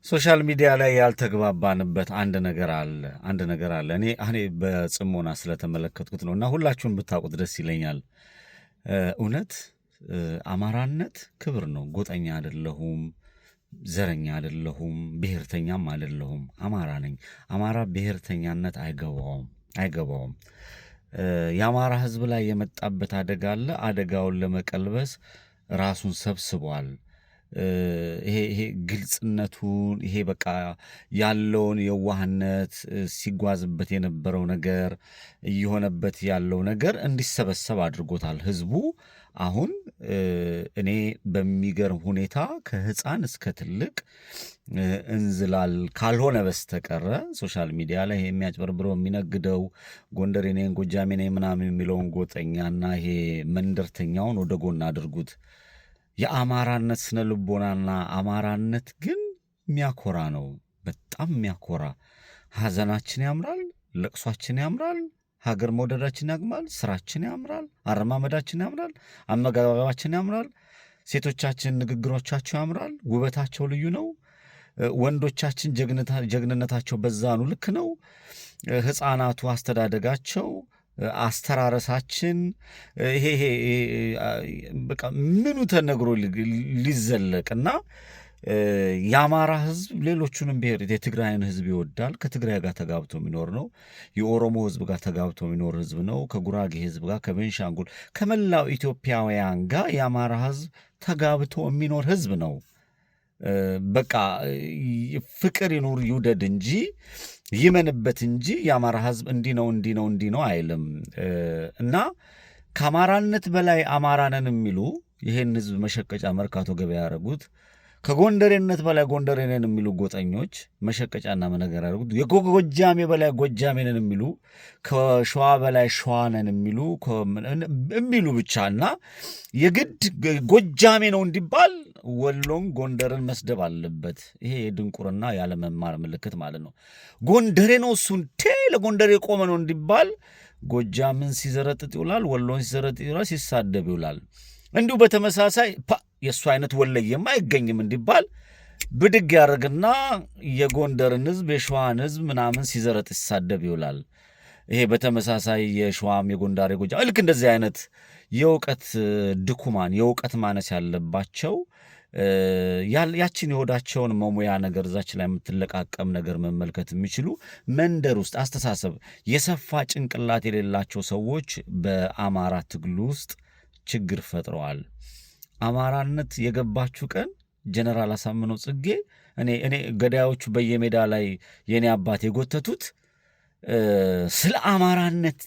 ሶሻል ሚዲያ ላይ ያልተግባባንበት አንድ ነገር አለ። እኔ በጽሞና ስለተመለከትኩት ነው እና ሁላችሁም ብታውቁት ደስ ይለኛል። እውነት አማራነት ክብር ነው። ጎጠኛ አይደለሁም፣ ዘረኛ አይደለሁም፣ ብሔርተኛም አይደለሁም። አማራ ነኝ። አማራ ብሔርተኛነት አይገባውም። የአማራ ሕዝብ ላይ የመጣበት አደጋ አለ። አደጋውን ለመቀልበስ ራሱን ሰብስቧል። ይሄ ግልጽነቱን ይሄ በቃ ያለውን የዋህነት ሲጓዝበት የነበረው ነገር እየሆነበት ያለው ነገር እንዲሰበሰብ አድርጎታል። ህዝቡ አሁን እኔ በሚገርም ሁኔታ ከህፃን እስከ ትልቅ እንዝላል ካልሆነ በስተቀረ ሶሻል ሚዲያ ላይ ይሄ የሚያጭበርብረው የሚነግደው ጎንደሬ ነኝ ጎጃሜ ነኝ ምናምን የሚለውን ጎጠኛና ይሄ መንደርተኛውን ወደ ጎን አድርጉት። የአማራነት ስነ ልቦናና አማራነት ግን የሚያኮራ ነው። በጣም የሚያኮራ ሐዘናችን ያምራል፣ ለቅሷችን ያምራል፣ ሀገር መውደዳችን ያግማል፣ ስራችን ያምራል፣ አረማመዳችን ያምራል፣ አመጋገባችን ያምራል፣ ሴቶቻችን ንግግሮቻቸው ያምራል፣ ውበታቸው ልዩ ነው። ወንዶቻችን ጀግንነታቸው በዛኑ ልክ ነው። ህፃናቱ አስተዳደጋቸው አስተራረሳችን ይሄ በቃ ምኑ ተነግሮ ሊዘለቅና የአማራ ህዝብ ሌሎቹንም ብሔር የትግራይን ህዝብ ይወዳል። ከትግራይ ጋር ተጋብቶ የሚኖር ነው። የኦሮሞ ህዝብ ጋር ተጋብቶ የሚኖር ህዝብ ነው። ከጉራጌ ህዝብ ጋር፣ ከቤንሻንጉል፣ ከመላው ኢትዮጵያውያን ጋር የአማራ ህዝብ ተጋብቶ የሚኖር ህዝብ ነው። በቃ ፍቅር ይኑር ይውደድ እንጂ ይመንበት እንጂ የአማራ ህዝብ እንዲህ ነው አይልም። እና ከአማራነት በላይ አማራነን የሚሉ ይህን ህዝብ መሸቀጫ መርካቶ ገበያ ያደረጉት፣ ከጎንደሬነት በላይ ጎንደሬነን የሚሉ ጎጠኞች መሸቀጫና መነገር ያደረጉት፣ የጎጃሜ በላይ ጎጃሜነን የሚሉ፣ ከሸዋ በላይ ሸዋነን የሚሉ ብቻና የግድ ጎጃሜ ነው እንዲባል ወሎን ጎንደርን መስደብ አለበት። ይሄ የድንቁርና ያለመማር ምልክት ማለት ነው። ጎንደሬ ነው እሱ ለጎንደሬ የቆመ ነው እንዲባል ጎጃምን ሲዘረጥጥ ይውላል፣ ወሎን ሲዘረጥጥ ይውላል፣ ሲሳደብ ይውላል። እንዲሁ በተመሳሳይ የእሱ አይነት ወለየም አይገኝም እንዲባል ብድግ ያደርግና የጎንደርን ህዝብ የሸዋን ህዝብ ምናምን ሲዘረጥ ሲሳደብ ይውላል። ይሄ በተመሳሳይ የሸዋም የጎንደር የጎጃም ልክ እንደዚህ አይነት የእውቀት ድኩማን የእውቀት ማነስ ያለባቸው ያችን የሆዳቸውን መሙያ ነገር እዛች ላይ የምትለቃቀም ነገር መመልከት የሚችሉ መንደር ውስጥ አስተሳሰብ የሰፋ ጭንቅላት የሌላቸው ሰዎች በአማራ ትግል ውስጥ ችግር ፈጥረዋል። አማራነት የገባችሁ ቀን ጀነራል አሳምነው ጽጌ እኔ ገዳዮቹ በየሜዳ ላይ የኔ አባት የጎተቱት ስለ አማራነት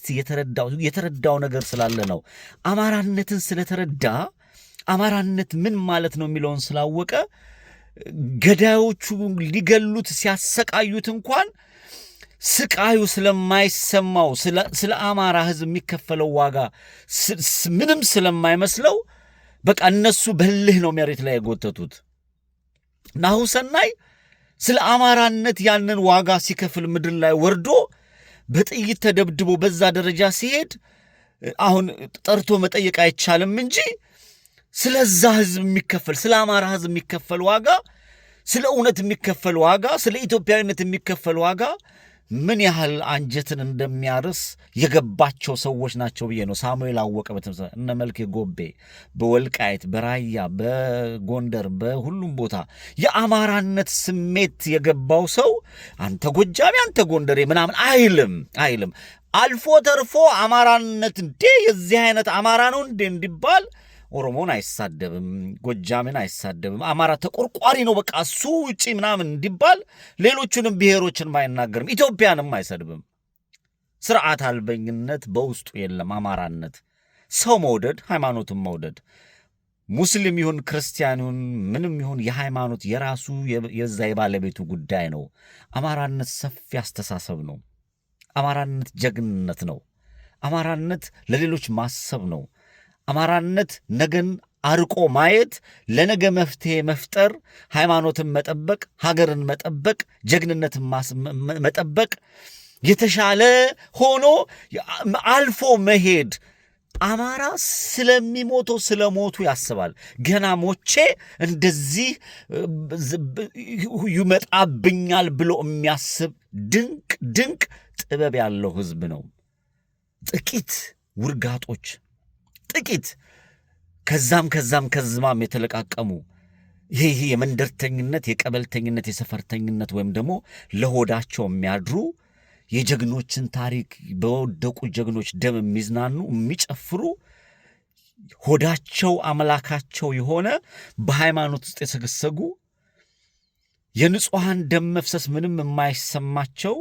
የተረዳው ነገር ስላለ ነው። አማራነትን ስለተረዳ አማራነት ምን ማለት ነው የሚለውን ስላወቀ ገዳዮቹ ሊገሉት ሲያሰቃዩት እንኳን ስቃዩ ስለማይሰማው ስለ አማራ ህዝብ የሚከፈለው ዋጋ ምንም ስለማይመስለው በቃ እነሱ በልህ ነው መሬት ላይ የጎተቱት። ናሁሰናይ ስለ አማራነት ያንን ዋጋ ሲከፍል ምድር ላይ ወርዶ በጥይት ተደብድቦ በዛ ደረጃ ሲሄድ አሁን ጠርቶ መጠየቅ አይቻልም እንጂ ስለዛ ህዝብ የሚከፈል ስለ አማራ ህዝብ የሚከፈል ዋጋ፣ ስለ እውነት የሚከፈል ዋጋ፣ ስለ ኢትዮጵያዊነት የሚከፈል ዋጋ ምን ያህል አንጀትን እንደሚያርስ የገባቸው ሰዎች ናቸው ብዬ ነው። ሳሙኤል አወቀ በተመሳሳይ እነ መልኬ ጎቤ በወልቃይት በራያ በጎንደር በሁሉም ቦታ የአማራነት ስሜት የገባው ሰው አንተ ጎጃሜ አንተ ጎንደሬ ምናምን አይልም። አልፎ ተርፎ አማራነት የዚህ አይነት አማራ ነው እንዲባል ኦሮሞን አይሳደብም፣ ጎጃምን አይሳደብም። አማራ ተቆርቋሪ ነው በቃ እሱ ውጪ ምናምን እንዲባል ሌሎቹንም ብሔሮችን አይናገርም፣ ኢትዮጵያንም አይሰድብም። ስርዓት አልበኝነት በውስጡ የለም። አማራነት ሰው መውደድ፣ ሃይማኖትን መውደድ፣ ሙስሊም ይሁን ክርስቲያን ይሁን ምንም ይሁን የሃይማኖት የራሱ የዛ የባለቤቱ ጉዳይ ነው። አማራነት ሰፊ አስተሳሰብ ነው። አማራነት ጀግንነት ነው። አማራነት ለሌሎች ማሰብ ነው። አማራነት ነገን አርቆ ማየት፣ ለነገ መፍትሄ መፍጠር፣ ሃይማኖትን መጠበቅ፣ ሀገርን መጠበቅ፣ ጀግንነትን መጠበቅ፣ የተሻለ ሆኖ አልፎ መሄድ አማራ ስለሚሞተው ስለሞቱ ያስባል። ገና ሞቼ እንደዚህ ይመጣብኛል ብሎ የሚያስብ ድንቅ ድንቅ ጥበብ ያለው ሕዝብ ነው። ጥቂት ውርጋጦች፣ ጥቂት ከዛም የተለቃቀሙ ይሄ የመንደርተኝነት፣ የቀበልተኝነት፣ የሰፈርተኝነት ወይም ደግሞ ለሆዳቸው የሚያድሩ የጀግኖችን ታሪክ በወደቁ ጀግኖች ደም የሚዝናኑ የሚጨፍሩ ሆዳቸው አምላካቸው የሆነ በሃይማኖት ውስጥ የሰገሰጉ የንጹሐን ደም መፍሰስ ምንም የማይሰማቸው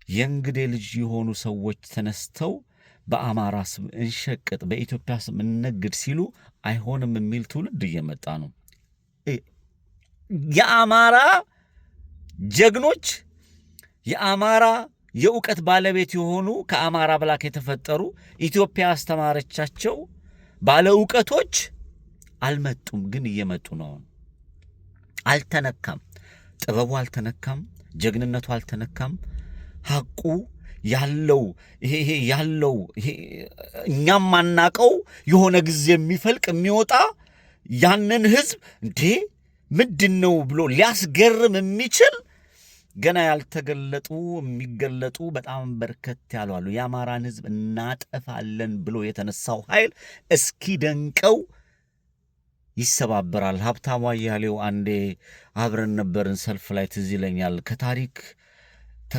የእንግዴ ልጅ የሆኑ ሰዎች ተነስተው በአማራ ስም እንሸቅጥ፣ በኢትዮጵያ ስም እንነግድ ሲሉ አይሆንም የሚል ትውልድ እየመጣ ነው። የአማራ ጀግኖች፣ የአማራ የእውቀት ባለቤት የሆኑ ከአማራ ብላክ የተፈጠሩ ኢትዮጵያ አስተማረቻቸው ባለ እውቀቶች አልመጡም፣ ግን እየመጡ ነው። አልተነካም፣ ጥበቡ አልተነካም፣ ጀግንነቱ አልተነካም። ሐቁ ያለው ይሄ እኛም ማናቀው የሆነ ጊዜ የሚፈልቅ የሚወጣ ያንን ህዝብ እንዴ ምንድነው ብሎ ሊያስገርም የሚችል ገና ያልተገለጡ የሚገለጡ በጣም በርከት ያሉ አሉ። የአማራን ህዝብ እናጠፋለን ብሎ የተነሳው ኃይል እስኪደንቀው ይሰባበራል። ሀብታሙ አያሌው አንዴ አብረን ነበርን ሰልፍ ላይ ትዝ ይለኛል።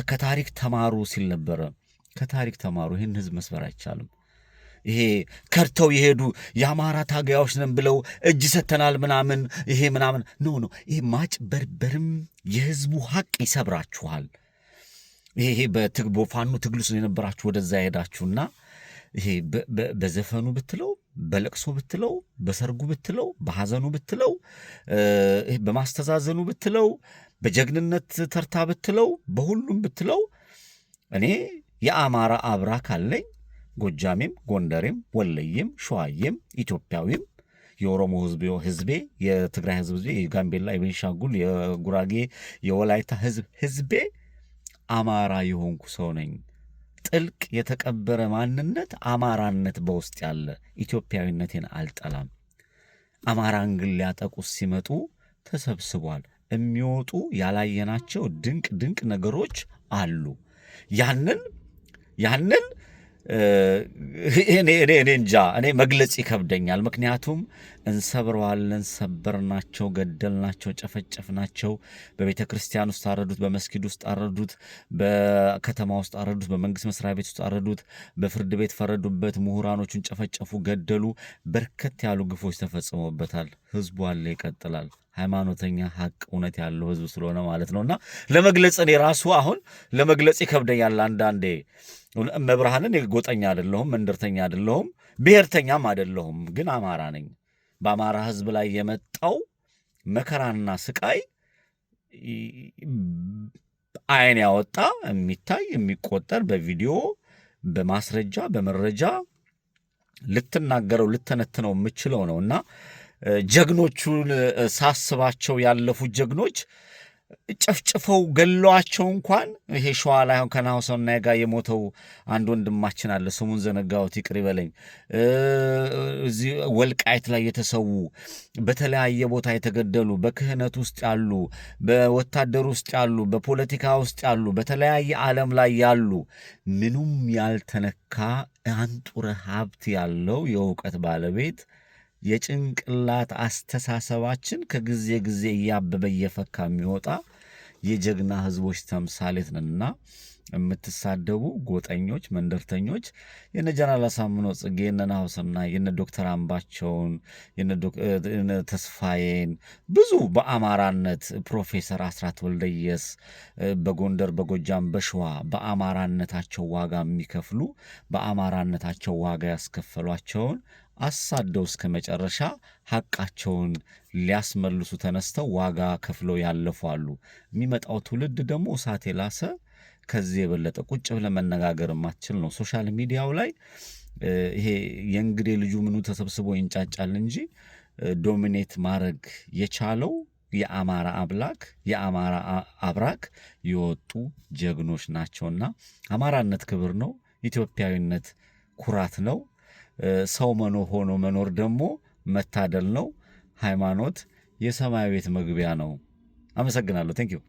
ከታሪክ ተማሩ ሲል ነበረ። ከታሪክ ተማሩ፣ ይህን ህዝብ መስበር አይቻልም። ይሄ ከርተው የሄዱ የአማራ ታጋዮች ነን ብለው እጅ ሰተናል ምናምን ይሄ ምናምን ኖ ይሄ ማጭበርበርም የህዝቡ ሀቅ ይሰብራችኋል። ይሄ በፋኖ ትግል ውስጥ የነበራችሁ ወደዛ ሄዳችሁና ይሄ በዘፈኑ ብትለው፣ በለቅሶ ብትለው፣ በሰርጉ ብትለው፣ በሐዘኑ ብትለው፣ በማስተዛዘኑ ብትለው፣ በጀግንነት ተርታ ብትለው፣ በሁሉም ብትለው እኔ የአማራ አብራክ አለኝ። ጎጃሜም፣ ጎንደሬም፣ ወለየም፣ ሸዋዬም፣ ኢትዮጵያዊም፣ የኦሮሞ ህዝቤ፣ የትግራይ ህዝቤ፣ የጋምቤላ፣ የቤንሻንጉል፣ የጉራጌ፣ የወላይታ ህዝቤ አማራ የሆንኩ ሰው ነኝ። ጥልቅ የተቀበረ ማንነት አማራነት በውስጥ ያለ ኢትዮጵያዊነቴን አልጠላም። አማራን ግን ሊያጠቁት ሲመጡ ተሰብስቧል። የሚወጡ ያላየናቸው ድንቅ ድንቅ ነገሮች አሉ። ያንን እኔ እንጃ እኔ መግለጽ ይከብደኛል። ምክንያቱም እንሰብረዋለን፣ ሰበርናቸው፣ ገደልናቸው፣ ጨፈጨፍናቸው። በቤተ ክርስቲያን ውስጥ አረዱት፣ በመስጊድ ውስጥ አረዱት፣ በከተማ ውስጥ አረዱት፣ በመንግስት መስሪያ ቤት ውስጥ አረዱት፣ በፍርድ ቤት ፈረዱበት፣ ምሁራኖቹን ጨፈጨፉ፣ ገደሉ። በርከት ያሉ ግፎች ተፈጽሞበታል። ህዝቡ አለ፣ ይቀጥላል። ሃይማኖተኛ ሀቅ እውነት ያለው ህዝብ ስለሆነ ማለት ነውና ለመግለጽ እኔ ራሱ አሁን ለመግለጽ ይከብደኛል አንዳንዴ። መብርሃንን ጎጠኛ አይደለሁም፣ መንደርተኛ አይደለሁም፣ ብሔርተኛም አይደለሁም፣ ግን አማራ ነኝ። በአማራ ህዝብ ላይ የመጣው መከራና ስቃይ አይን ያወጣ የሚታይ የሚቆጠር በቪዲዮ በማስረጃ በመረጃ ልትናገረው ልተነትነው የምችለው ነውና ጀግኖቹን ሳስባቸው ያለፉት ጀግኖች ጨፍጭፈው ገለዋቸው እንኳን ይሄ ሸዋ ላይ አሁን ከናሁሰናይ ጋር የሞተው አንድ ወንድማችን አለ፣ ስሙን ዘነጋሁት፣ ይቅር ይበለኝ። እዚህ ወልቃይት ላይ የተሰዉ በተለያየ ቦታ የተገደሉ በክህነት ውስጥ ያሉ፣ በወታደር ውስጥ ያሉ፣ በፖለቲካ ውስጥ ያሉ፣ በተለያየ ዓለም ላይ ያሉ ምኑም ያልተነካ አንጡረ ሀብት ያለው የእውቀት ባለቤት የጭንቅላት አስተሳሰባችን ከጊዜ ጊዜ እያበበ እየፈካ የሚወጣ የጀግና ህዝቦች ተምሳሌት ነንና የምትሳደቡ ጎጠኞች፣ መንደርተኞች የነ ጀነራል አሳምነው ጽጌ፣ የነ ናሁሰናይ፣ የነ ዶክተር አምባቸውን፣ የነ ተስፋዬን ብዙ በአማራነት ፕሮፌሰር አስራት ወልደየስ በጎንደር በጎጃም በሸዋ በአማራነታቸው ዋጋ የሚከፍሉ በአማራነታቸው ዋጋ ያስከፈሏቸውን አሳደው እስከ መጨረሻ ሐቃቸውን ሊያስመልሱ ተነስተው ዋጋ ከፍለው ያለፏሉ። የሚመጣው ትውልድ ደግሞ እሳት የላሰ ከዚህ የበለጠ ቁጭ ብለን መነጋገር የማትችል ነው። ሶሻል ሚዲያው ላይ ይሄ የእንግዴ ልጁ ምኑ ተሰብስቦ ይንጫጫል እንጂ ዶሚኔት ማድረግ የቻለው የአማራ አብራክ የወጡ ጀግኖች ናቸውና አማራነት ክብር ነው። ኢትዮጵያዊነት ኩራት ነው። ሰው ሆኖ መኖር ደግሞ መታደል ነው። ሃይማኖት የሰማይ ቤት መግቢያ ነው። አመሰግናለሁ። ቴንክ ዩ